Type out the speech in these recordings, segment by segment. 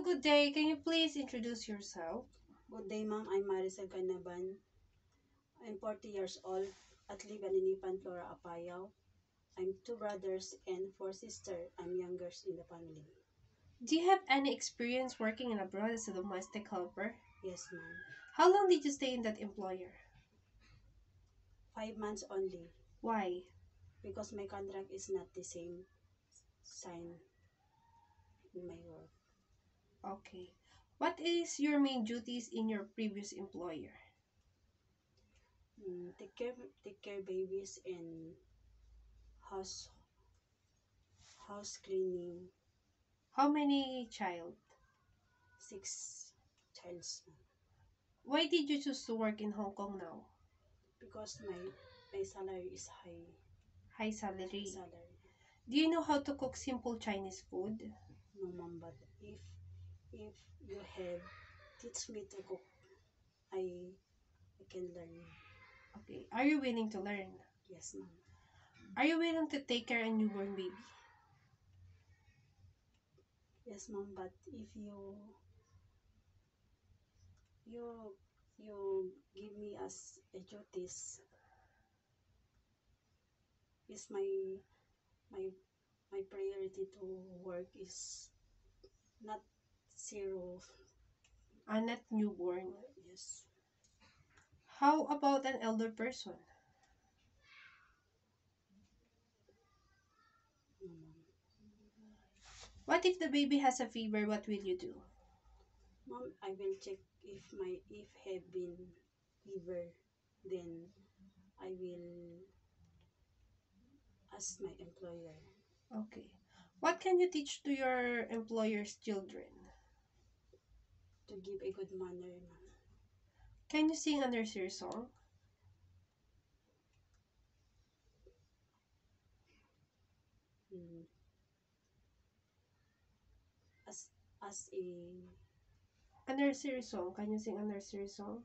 good day. Can you please introduce yourself? Good day, ma'am. I'm Maricel Canaban. I'm 40 years old at live in Inipan, Flora, Apayao. I'm two brothers and four sisters. I'm youngest in the family. Do you have any experience working in abroad as a domestic helper? Yes, ma'am. How long did you stay in that employer? 5 months only Why? because my contract is not the same sign in my work. Okay. What is your main duties in your previous employer? Take care babies and house house cleaning. How many child? 6 childs, ma'am. Why did you choose to work in Hong Kong now? Because my salary is high High salary. salary. Do you know how to cook simple Chinese food? No, ma'am. But if you have teach me to cook, I can learn. Okay. Are you willing to learn? Yes, ma'am. Are you willing to take care of a newborn baby? Yes, ma'am. But if you give me as a duties, is my my priority to work is not zero. Not newborn. Yes, How about an elder person? no, ma'am. What if the baby has a fever? What will you do? Ma'am, I will check if have been fever, then I will ask my employer Okay. What can you teach to your employer's children? to give a good manner, ma'am. Can you sing a nursery song? Mm, as as a A nursery song. Can you sing a nursery song?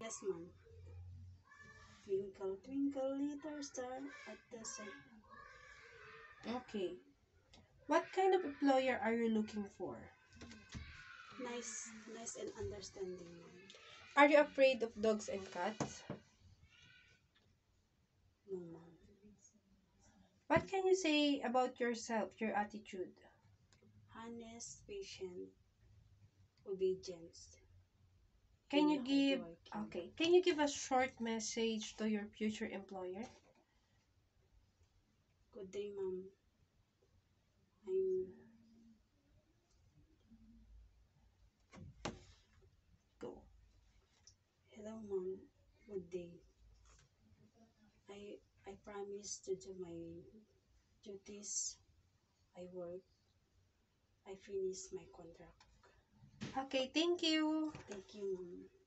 yes, ma'am. Twinkle, twinkle, little star at the sun. Okay. What kind of employer are you looking for? Nice and understanding, ma'am. Are you afraid of dogs and cats? No, ma'am. What can you say about yourself, your attitude? Honest, patient, obedience Can and you give hardworking. Okay, can you give a short message to your future employer? Good day, ma'am. I'm Go. hello, ma'am. Good day. I promise to do my duties. I work. I finish my contract. Okay, thank you. Thank you, ma'am.